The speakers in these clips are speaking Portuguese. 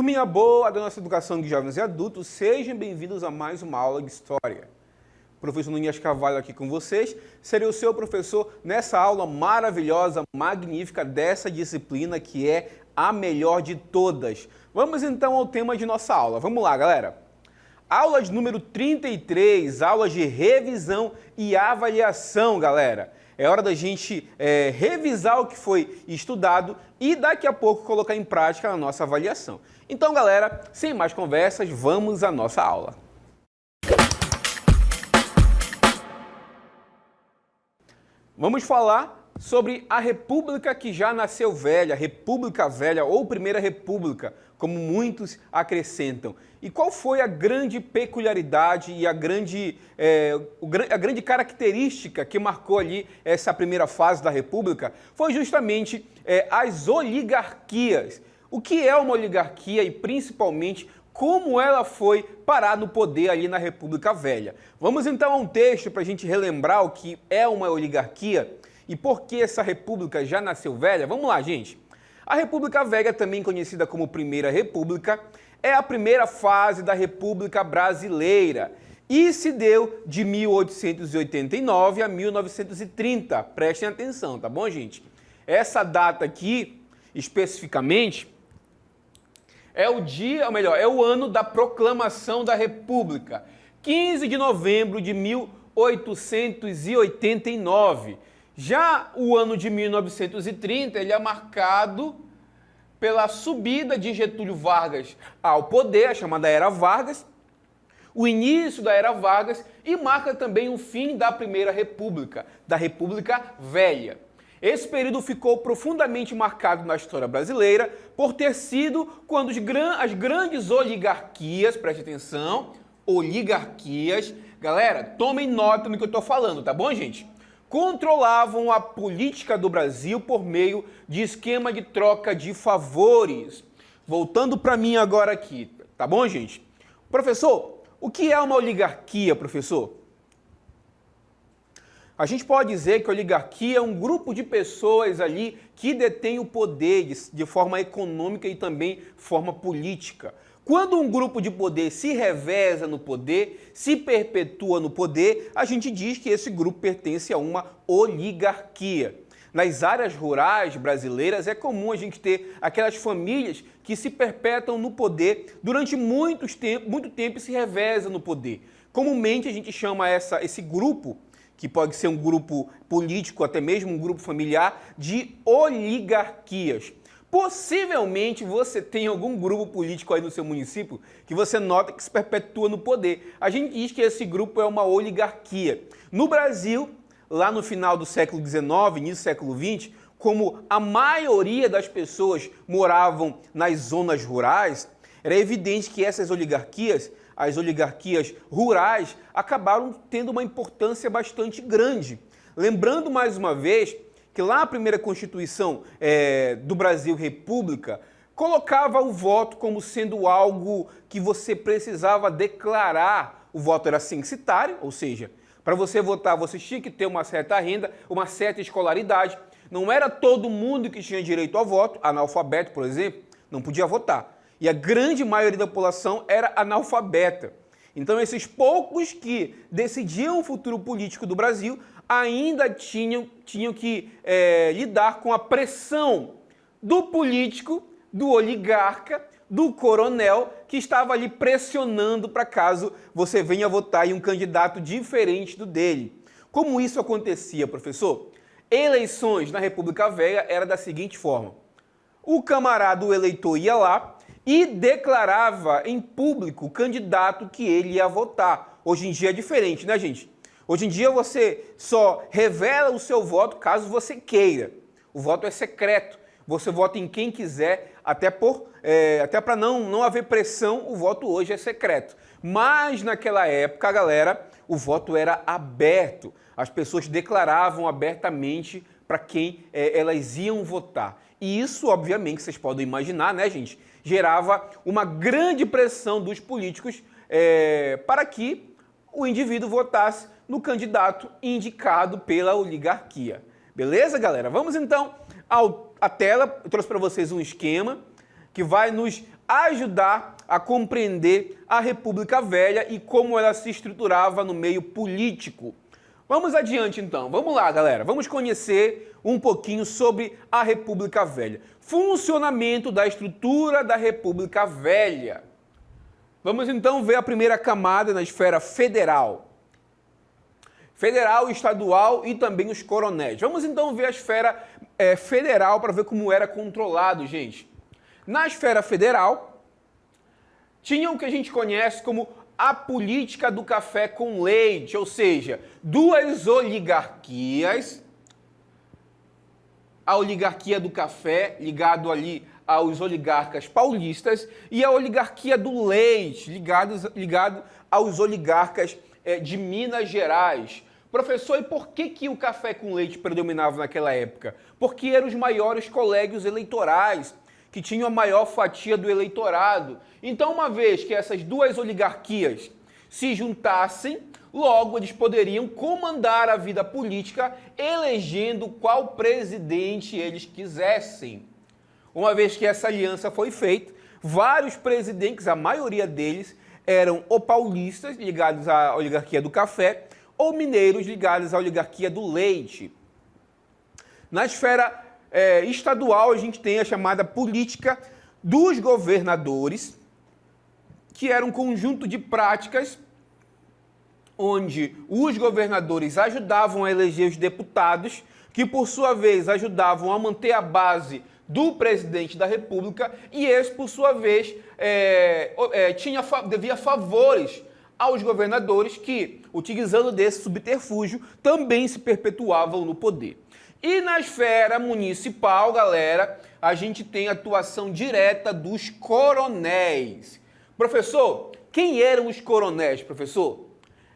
Turminha boa da nossa educação de jovens e adultos, sejam bem-vindos a mais uma aula de História. Professor Nunes Carvalho aqui com vocês, serei o seu professor nessa aula maravilhosa, magnífica dessa disciplina que é a melhor de todas. Vamos então ao tema de nossa aula. Vamos lá, galera. Aula de número 33, aulas de revisão e avaliação, galera. É hora da gente revisar o que foi estudado e daqui a pouco colocar em prática a nossa avaliação. Então, galera, sem mais conversas, vamos à nossa aula. Vamos falar sobre a República que já nasceu velha, República Velha ou Primeira República, como muitos acrescentam. E qual foi a grande peculiaridade e a grande característica que marcou ali essa primeira fase da República? Foi justamente as oligarquias. O que é uma oligarquia e principalmente como ela foi parar no poder ali na República Velha. Vamos então a um texto para a gente relembrar o que é uma oligarquia e por que essa república já nasceu velha. Vamos lá, gente. A República Velha, também conhecida como Primeira República, é a primeira fase da República Brasileira e se deu de 1889 a 1930. Prestem atenção, tá bom, gente? Essa data aqui, especificamente, é o dia, ou melhor, é o ano da proclamação da República, 15 de novembro de 1889. Já o ano de 1930, ele é marcado pela subida de Getúlio Vargas ao poder, a chamada Era Vargas, o início da Era Vargas e marca também o fim da Primeira República, da República Velha. Esse período ficou profundamente marcado na história brasileira por ter sido quando as grandes oligarquias, preste atenção, oligarquias, galera, tomem nota no que eu estou falando, tá bom, gente? Controlavam a política do Brasil por meio de esquema de troca de favores. Voltando para mim agora aqui, tá bom, gente? Professor, o que é uma oligarquia, professor? A gente pode dizer que a oligarquia é um grupo de pessoas ali que detém o poder de forma econômica e também forma política. Quando um grupo de poder se reveza no poder, se perpetua no poder, a gente diz que esse grupo pertence a uma oligarquia. Nas áreas rurais brasileiras é comum a gente ter aquelas famílias que se perpetuam no poder durante muito tempo e se revezam no poder. Comumente a gente chama esse grupo, que pode ser um grupo político, até mesmo um grupo familiar, de oligarquias. Possivelmente você tem algum grupo político aí no seu município que você nota que se perpetua no poder. A gente diz que esse grupo é uma oligarquia. No Brasil, lá no final do século XIX, início do século XX, como a maioria das pessoas moravam nas zonas rurais, era evidente que essas oligarquias, as oligarquias rurais, acabaram tendo uma importância bastante grande. Lembrando mais uma vez que lá a primeira Constituição do Brasil República colocava o voto como sendo algo que você precisava declarar. O voto era censitário, ou seja, para você votar você tinha que ter uma certa renda, uma certa escolaridade. Não era todo mundo que tinha direito ao voto, analfabeto, por exemplo, não podia votar. E a grande maioria da população era analfabeta. Então esses poucos que decidiam o futuro político do Brasil ainda tinham que lidar com a pressão do político, do oligarca, do coronel, que estava ali pressionando para caso você venha votar em um candidato diferente do dele. Como isso acontecia, professor? Eleições na República Velha era da seguinte forma. O camarada, o eleitor, ia lá e declarava em público o candidato que ele ia votar. Hoje em dia é diferente, né, gente? Hoje em dia você só revela o seu voto caso você queira. O voto é secreto. Você vota em quem quiser, até para não haver pressão, o voto hoje é secreto. Mas naquela época, galera, o voto era aberto. As pessoas declaravam abertamente para quem elas iam votar. E isso, obviamente, vocês podem imaginar, né, gente? Gerava uma grande pressão dos políticos para que o indivíduo votasse no candidato indicado pela oligarquia. Beleza, galera? Vamos então à tela. Eu trouxe para vocês um esquema que vai nos ajudar a compreender a República Velha e como ela se estruturava no meio político. Vamos adiante então, vamos lá galera, vamos conhecer um pouquinho sobre a República Velha. Funcionamento da estrutura da República Velha. Vamos então ver a primeira camada na esfera federal. Federal, estadual e também os coronéis. Vamos então ver a esfera federal para ver como era controlado, gente. Na esfera federal, tinha o que a gente conhece como a política do café com leite, ou seja, duas oligarquias, a oligarquia do café, ligado ali aos oligarcas paulistas, e a oligarquia do leite, ligado aos oligarcas de Minas Gerais. Professor, e por que o café com leite predominava naquela época? Porque eram os maiores colégios eleitorais, que tinham a maior fatia do eleitorado. Então, uma vez que essas duas oligarquias se juntassem, logo eles poderiam comandar a vida política, elegendo qual presidente eles quisessem. Uma vez que essa aliança foi feita, vários presidentes, a maioria deles, eram ou paulistas, ligados à oligarquia do café, ou mineiros ligados à oligarquia do leite. Na esfera estadual, a gente tem a chamada política dos governadores, que era um conjunto de práticas onde os governadores ajudavam a eleger os deputados, que por sua vez ajudavam a manter a base do presidente da República, e esse, por sua vez, devia favores aos governadores que, utilizando desse subterfúgio, também se perpetuavam no poder. E na esfera municipal, galera, a gente tem a atuação direta dos coronéis. Professor, quem eram os coronéis, professor?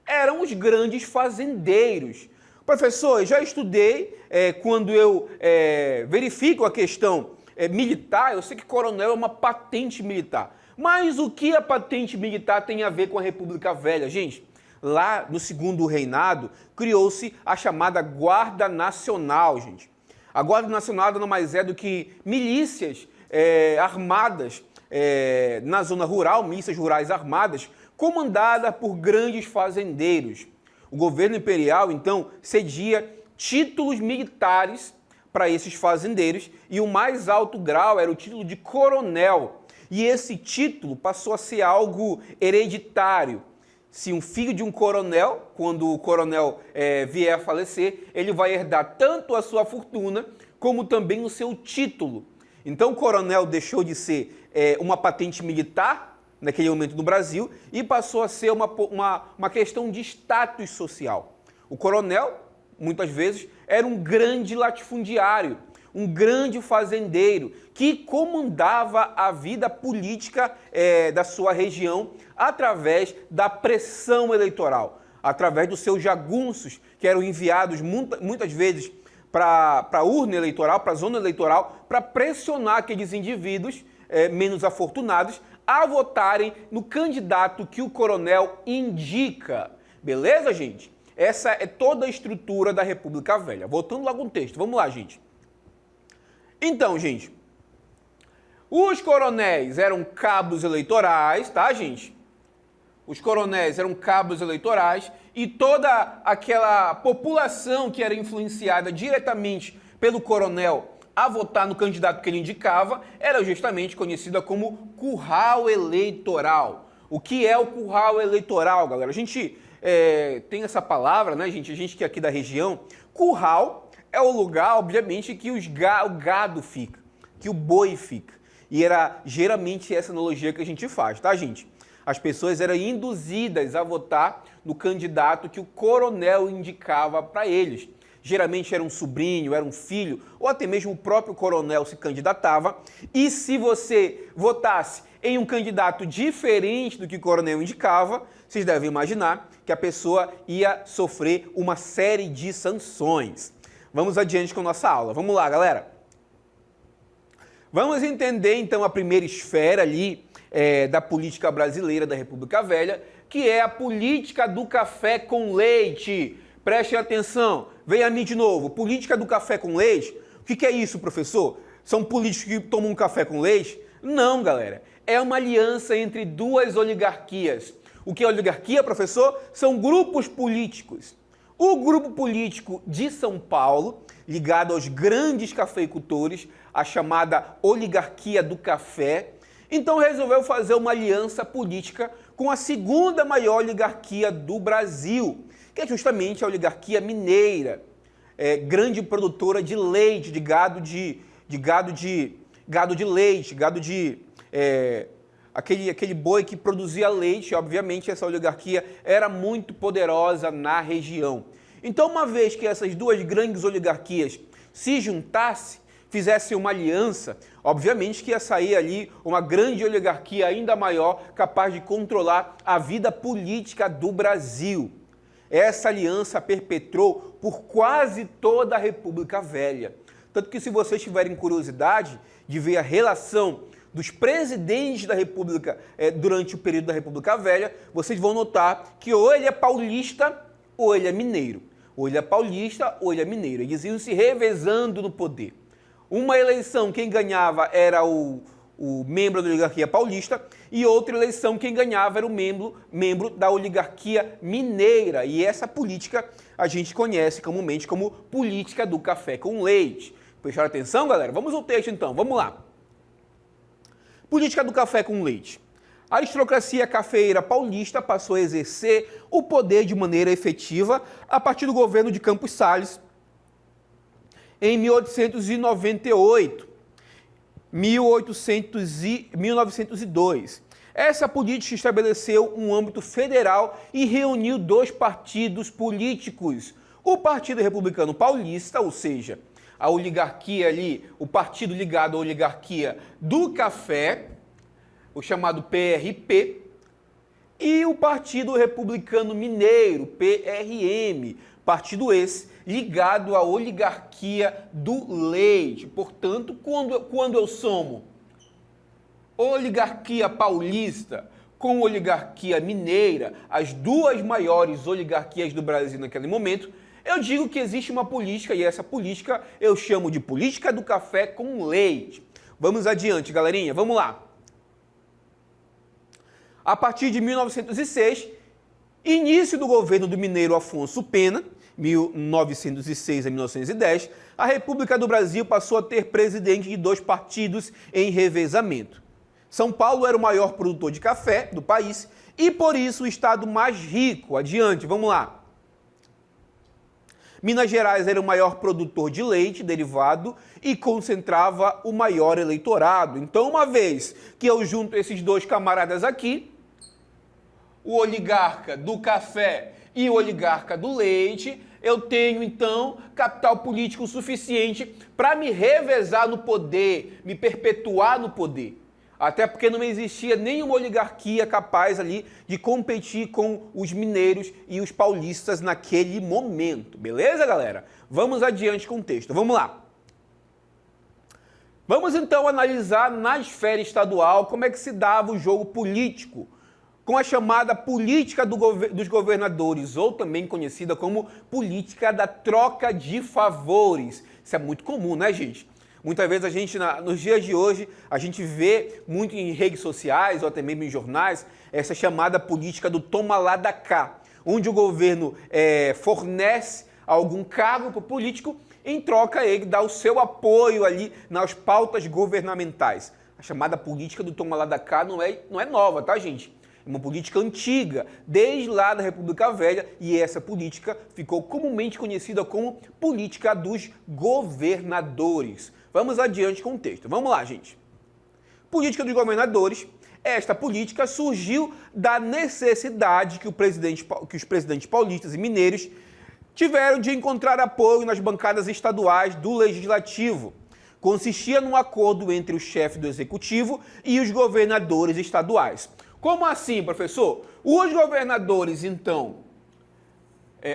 Eram os grandes fazendeiros. Professor, eu já estudei, quando eu verifico a questão militar, eu sei que coronel é uma patente militar. Mas o que a patente militar tem a ver com a República Velha? Gente, lá no segundo reinado, criou-se a chamada Guarda Nacional, gente. A Guarda Nacional nada mais é do que milícias armadas na zona rural, milícias rurais armadas, comandadas por grandes fazendeiros. O governo imperial, então, cedia títulos militares para esses fazendeiros e o mais alto grau era o título de coronel. E esse título passou a ser algo hereditário. Se um filho de um coronel, quando o coronel vier a falecer, ele vai herdar tanto a sua fortuna como também o seu título. Então o coronel deixou de ser uma patente militar naquele momento no Brasil e passou a ser uma questão de status social. O coronel, muitas vezes, era um grande latifundiário, um grande fazendeiro que comandava a vida política da sua região através da pressão eleitoral, através dos seus jagunços que eram enviados muitas vezes para a urna eleitoral, para a zona eleitoral, para pressionar aqueles indivíduos menos afortunados a votarem no candidato que o coronel indica. Beleza, gente? Essa é toda a estrutura da República Velha. Voltando logo no texto, vamos lá, gente. Então, gente, os coronéis eram cabos eleitorais, tá, gente? Os coronéis eram cabos eleitorais e toda aquela população que era influenciada diretamente pelo coronel a votar no candidato que ele indicava era justamente conhecida como curral eleitoral. O que é o curral eleitoral, galera? A gente tem essa palavra, né, gente? A gente que é aqui da região, curral é o lugar, obviamente, que o gado fica, que o boi fica. E era geralmente essa analogia que a gente faz, tá, gente? As pessoas eram induzidas a votar no candidato que o coronel indicava para eles. Geralmente era um sobrinho, era um filho, ou até mesmo o próprio coronel se candidatava. E se você votasse em um candidato diferente do que o coronel indicava, vocês devem imaginar que a pessoa ia sofrer uma série de sanções. Vamos adiante com a nossa aula. Vamos lá, galera. Vamos entender, então, a primeira esfera ali da política brasileira da República Velha, que é a política do café com leite. Prestem atenção, vem a mim de novo. Política do café com leite? O que é isso, professor? São políticos que tomam um café com leite? Não, galera. é uma aliança entre duas oligarquias. O que é oligarquia, professor? São grupos políticos. O grupo político de São Paulo, ligado aos grandes cafeicultores, a chamada oligarquia do café, então resolveu fazer uma aliança política com a segunda maior oligarquia do Brasil, que é justamente a oligarquia mineira, grande produtora de leite, de gado de leite, aquele boi que produzia leite. Obviamente essa oligarquia era muito poderosa na região. Então, uma vez que essas duas grandes oligarquias se juntassem, fizessem uma aliança, obviamente que ia sair ali uma grande oligarquia ainda maior, capaz de controlar a vida política do Brasil. Essa aliança perpetrou por quase toda a República Velha. Tanto que, se vocês tiverem curiosidade de ver a relação dos presidentes da República durante o período da República Velha, vocês vão notar que ou ele é paulista ou ele é mineiro. Ou ele é paulista ou ele é mineiro. Eles iam se revezando no poder. Uma eleição, quem ganhava era o membro da oligarquia paulista, e outra eleição, quem ganhava era o membro da oligarquia mineira. E essa política a gente conhece comumente como política do café com leite. Prestaram atenção, galera? Vamos ao texto então, vamos lá. Política do café com leite. A aristocracia cafeeira paulista passou a exercer o poder de maneira efetiva a partir do governo de Campos Salles em 1898, 1902. Essa política estabeleceu um âmbito federal e reuniu dois partidos políticos. O Partido Republicano Paulista, ou seja, a oligarquia ali, o partido ligado à oligarquia do café, o chamado PRP, e o Partido Republicano Mineiro, PRM, partido esse ligado à oligarquia do leite. Portanto, quando eu somo oligarquia paulista com oligarquia mineira, as duas maiores oligarquias do Brasil naquele momento, eu digo que existe uma política, e essa política eu chamo de política do café com leite. Vamos adiante, galerinha, vamos lá. A partir de 1906, início do governo do mineiro Afonso Pena, 1906 a 1910, a República do Brasil passou a ter presidente de dois partidos em revezamento. São Paulo era o maior produtor de café do país e, por isso, o estado mais rico. Adiante, vamos lá. Minas Gerais era o maior produtor de leite derivado e concentrava o maior eleitorado. Então, uma vez que eu junto esses dois camaradas aqui, o oligarca do café e o oligarca do leite, eu tenho, então, capital político suficiente para me revezar no poder, me perpetuar no poder. Até porque não existia nenhuma oligarquia capaz ali de competir com os mineiros e os paulistas naquele momento. Beleza, galera? Vamos adiante com o texto. Vamos lá. Vamos, então, analisar na esfera estadual como é que se dava o jogo político com a chamada política dos governadores, ou também conhecida como política da troca de favores. Isso é muito comum, né, gente? Muitas vezes a gente, nos dias de hoje, a gente vê muito em redes sociais ou até mesmo em jornais essa chamada política do toma lá da cá, onde o governo fornece algum cargo para o político, em troca ele dá o seu apoio ali nas pautas governamentais. A chamada política do toma lá da cá não é nova, tá, gente? É uma política antiga, desde lá da República Velha, e essa política ficou comumente conhecida como política dos governadores. Vamos adiante com o texto. Vamos lá, gente. Política dos governadores. Esta política surgiu da necessidade que os presidentes paulistas e mineiros tiveram de encontrar apoio nas bancadas estaduais do Legislativo. Consistia num acordo entre o chefe do Executivo e os governadores estaduais. Como assim, professor? Os governadores, então,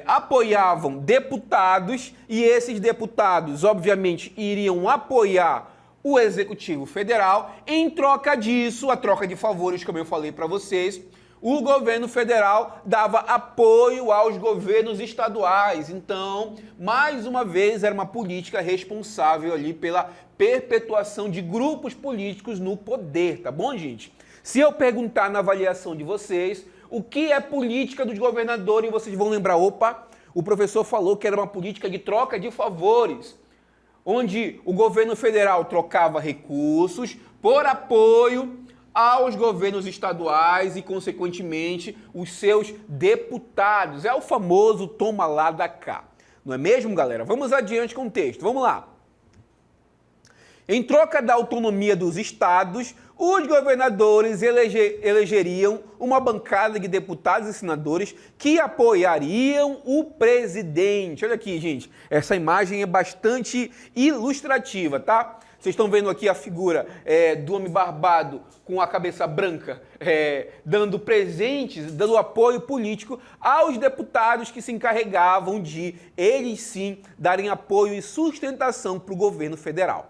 apoiavam deputados e esses deputados, obviamente, iriam apoiar o Executivo Federal. Em troca disso, a troca de favores, como eu falei para vocês, o governo federal dava apoio aos governos estaduais. Então, mais uma vez, era uma política responsável ali pela perpetuação de grupos políticos no poder, tá bom, gente? Se eu perguntar na avaliação de vocês o que é política dos governadores, vocês vão lembrar, opa, o professor falou que era uma política de troca de favores, onde o governo federal trocava recursos por apoio aos governos estaduais e, consequentemente, os seus deputados. É o famoso toma lá da cá. Não é mesmo, galera? Vamos adiante com o texto. Vamos lá. Em troca da autonomia dos estados, os governadores elegeriam uma bancada de deputados e senadores que apoiariam o presidente. Olha aqui, gente. Essa imagem é bastante ilustrativa, tá? Vocês estão vendo aqui a figura do homem barbado com a cabeça branca, dando presentes, dando apoio político aos deputados que se encarregavam de, eles sim, darem apoio e sustentação para o governo federal.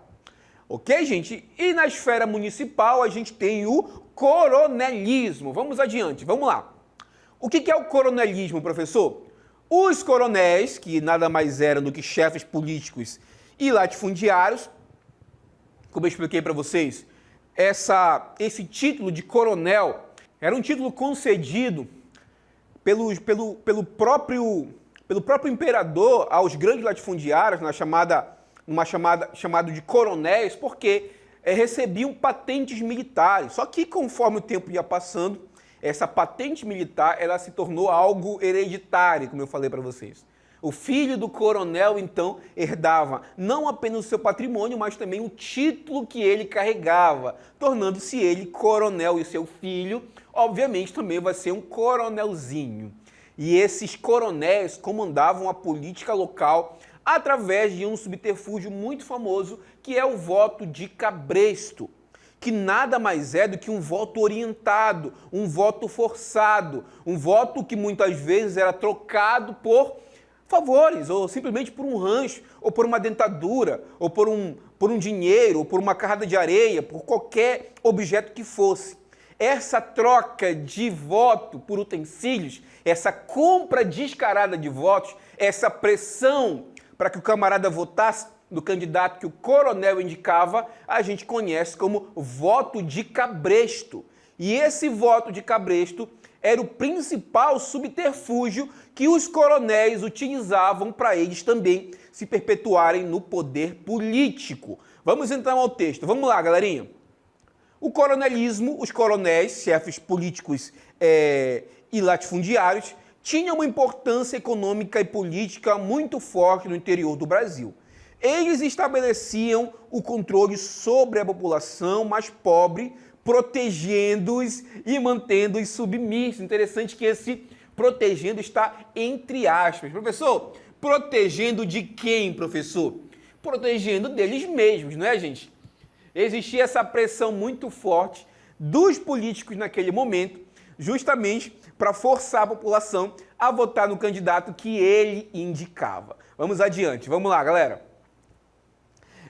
Ok, gente? E na esfera municipal a gente tem o coronelismo. Vamos adiante, vamos lá. O que é o coronelismo, professor? Os coronéis, que nada mais eram do que chefes políticos e latifundiários, como eu expliquei para vocês, esse título de coronel era um título concedido pelo próprio imperador aos grandes latifundiários, chamado de coronéis, porque recebiam patentes militares. Só que conforme o tempo ia passando, essa patente militar ela se tornou algo hereditário, como eu falei para vocês. O filho do coronel, então, herdava não apenas o seu patrimônio, mas também o título que ele carregava, tornando-se ele coronel, e seu filho, obviamente, também vai ser um coronelzinho. E esses coronéis comandavam a política local através de um subterfúgio muito famoso, que é o voto de cabresto, que nada mais é do que um voto orientado, um voto forçado, um voto que muitas vezes era trocado por favores, ou simplesmente por um rancho, ou por uma dentadura, ou por um dinheiro, ou por uma carrada de areia, por qualquer objeto que fosse. Essa troca de voto por utensílios, essa compra descarada de votos, essa pressão para que o camarada votasse no candidato que o coronel indicava, a gente conhece como voto de cabresto. E esse voto de cabresto era o principal subterfúgio que os coronéis utilizavam para eles também se perpetuarem no poder político. Vamos então ao texto. Vamos lá, galerinha. O coronelismo, os coronéis, chefes políticos e latifundiários, tinham uma importância econômica e política muito forte no interior do Brasil. Eles estabeleciam o controle sobre a população mais pobre, protegendo-os e mantendo-os submissos. Interessante que esse protegendo está entre aspas. Professor, protegendo de quem, professor? Protegendo deles mesmos, não é, gente? Existia essa pressão muito forte dos políticos naquele momento, justamente para forçar a população a votar no candidato que ele indicava. Vamos adiante, vamos lá, galera.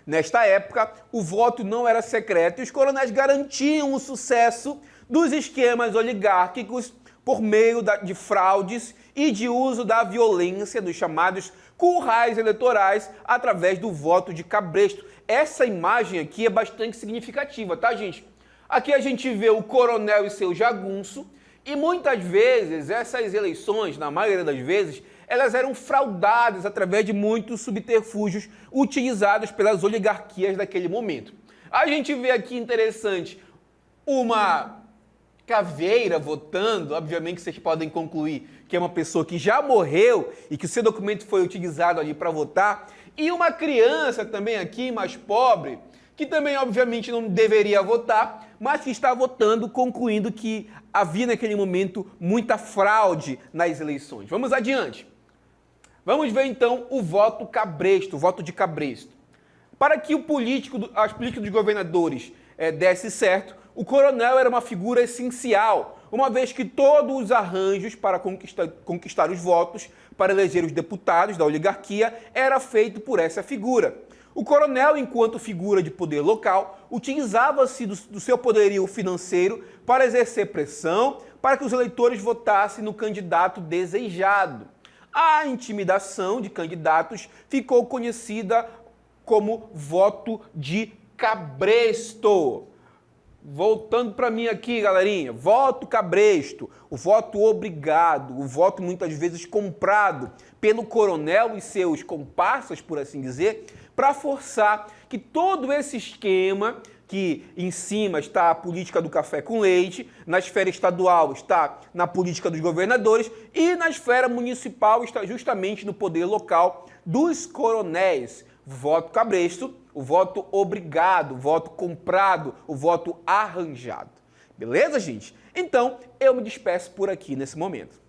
Nesta época, o voto não era secreto e os coronéis garantiam o sucesso dos esquemas oligárquicos por meio de fraudes e de uso da violência dos chamados currais eleitorais através do voto de cabresto. Essa imagem aqui é bastante significativa, tá, gente? Aqui a gente vê o coronel e seu jagunço e muitas vezes essas eleições, na maioria das vezes, elas eram fraudadas através de muitos subterfúgios utilizados pelas oligarquias daquele momento. A gente vê aqui, interessante, uma caveira votando, obviamente vocês podem concluir que é uma pessoa que já morreu e que o seu documento foi utilizado ali para votar, e uma criança também aqui, mais pobre, que também obviamente não deveria votar, mas que está votando, concluindo que havia naquele momento muita fraude nas eleições. Vamos adiante. Vamos ver então o voto cabresto, o voto de cabresto. Para que as políticas dos governadores desse certo, o coronel era uma figura essencial, uma vez que todos os arranjos para conquistar os votos, para eleger os deputados da oligarquia, era feito por essa figura. O coronel, enquanto figura de poder local, utilizava-se do seu poderio financeiro para exercer pressão para que os eleitores votassem no candidato desejado. A intimidação de candidatos ficou conhecida como voto de cabresto. Voltando para mim aqui, galerinha, voto cabresto, o voto obrigado, o voto muitas vezes comprado pelo coronel e seus comparsas, por assim dizer, para forçar que todo esse esquema, que em cima está a política do café com leite, na esfera estadual está na política dos governadores e na esfera municipal está justamente no poder local dos coronéis. Voto cabresto, o voto obrigado, o voto comprado, o voto arranjado. Beleza, gente? Então, eu me despeço por aqui nesse momento.